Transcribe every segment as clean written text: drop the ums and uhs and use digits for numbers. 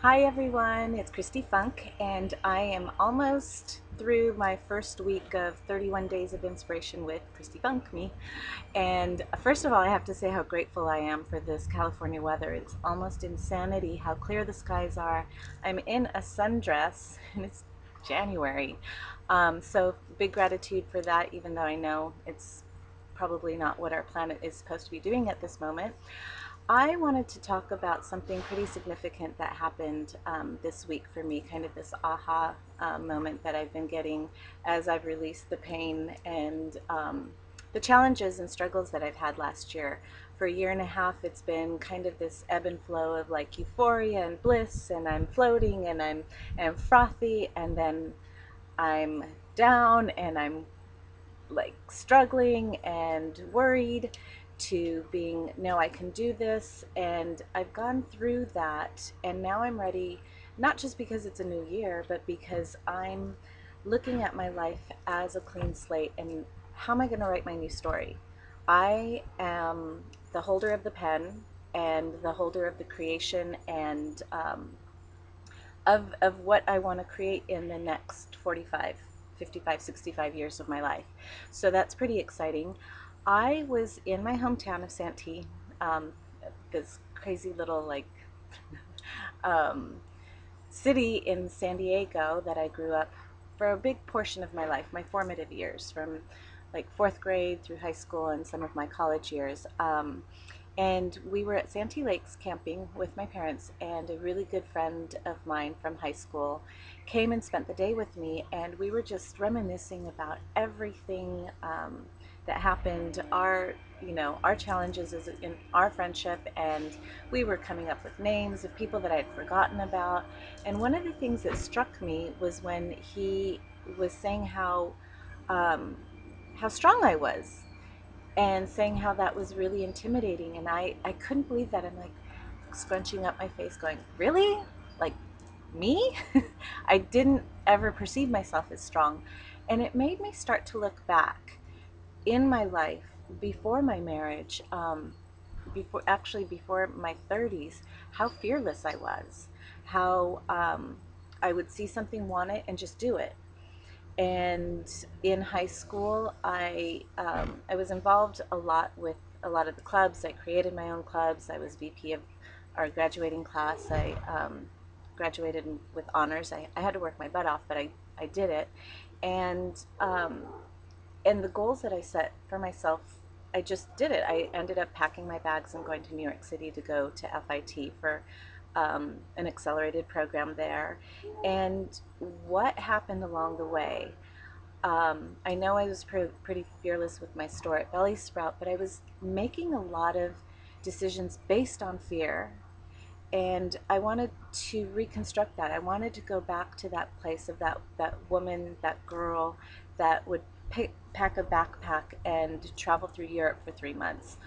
Hi everyone, it's Christy Funk, and I am almost through my first week of 31 Days of Inspiration with Christy Funk, me. And first of all, I have to say how grateful I am for this California weather. It's almost insanity how clear the skies are. I'm in a sundress, and it's January. So big gratitude for that, even though I know it's probably not what our planet is supposed to be doing at this moment. I wanted to talk about something pretty significant that happened this week for me, kind of this aha moment that I've been getting as I've released the pain and the challenges and struggles that I've had last year. For a year and a half, it's been kind of this ebb and flow of like euphoria and bliss, and I'm floating and I'm frothy, and then I'm down and I'm like struggling and worried to being, no, I can do this. And I've gone through that, and now I'm ready, not just because it's a new year, but because I'm looking at my life as a clean slate and how am I going to write my new story. I am the holder of the pen and the holder of the creation and of what I want to create in the next 45, 55, 65 years of my life. So that's pretty exciting. I was in my hometown of Santee, this crazy little like um, city in San Diego that I grew up for a big portion of my life, my formative years, from like fourth grade through high school and some of my college years. And we were at Santee Lakes camping with my parents, and a really good friend of mine from high school came and spent the day with me, and we were just reminiscing about everything that happened, our challenges in our friendship, and we were coming up with names of people that I had forgotten about. And one of the things that struck me was when he was saying um, how strong I was and saying how that was really intimidating. And I couldn't believe that. I'm like scrunching up my face, going, really? Like me? I didn't ever perceive myself as strong. And it made me start to look back in my life before my marriage, before my 30s, how fearless I was, how I would see something, want it, and just do it. And in high school, I was involved a lot with a lot of the clubs. I created my own clubs. I was VP of our graduating class. I graduated with honors. I had to work my butt off, but I did it. And and the goals that I set for myself, I just did it. I ended up packing my bags and going to New York City to go to FIT for an accelerated program there. And what happened along the way? I know I was pretty fearless with my store at Belly Sprout, but I was making a lot of decisions based on fear. And I wanted to reconstruct that. I wanted to go back to that place of that woman, that girl that would pack a backpack and travel through Europe for 3 months,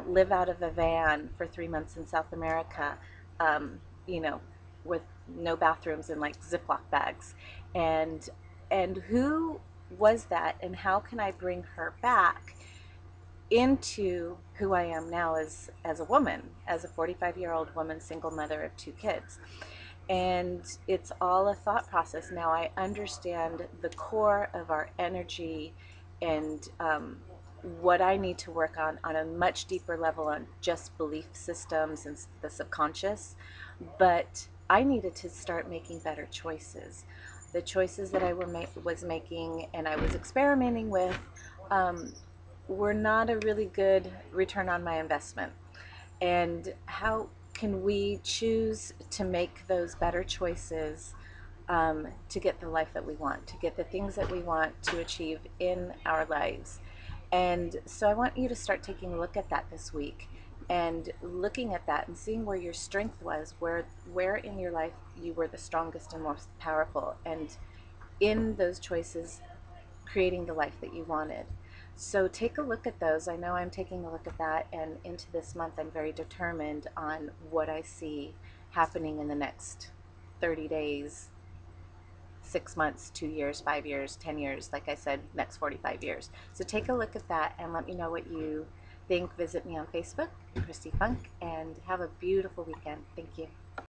live out of a van for 3 months in South America, um, you know, with no bathrooms and like Ziploc bags. And who was that, and how can I bring her back into who I am now as a woman, as a 45-year-old woman, single mother of 2 kids. And it's all a thought process. Now I understand the core of our energy and what I need to work on a much deeper level, on just belief systems and the subconscious. But I needed to start making better choices. The choices that I was making and I was experimenting with um, were not a really good return on my investment. And how can we choose to make those better choices to get the life that we want, to get the things that we want to achieve in our lives? And so I want you to start taking a look at that this week and looking at that and seeing where your strength was, where in your life you were the strongest and most powerful, and in those choices creating the life that you wanted. So take a look at those. I know I'm taking a look at that, and into this month I'm very determined on what I see happening in the next 30 days, 6 months, 2 years, 5 years, 10 years, like I said, next 45 years. So take a look at that and let me know what you think. Visit me on Facebook, Christy Funk, and have a beautiful weekend. Thank you.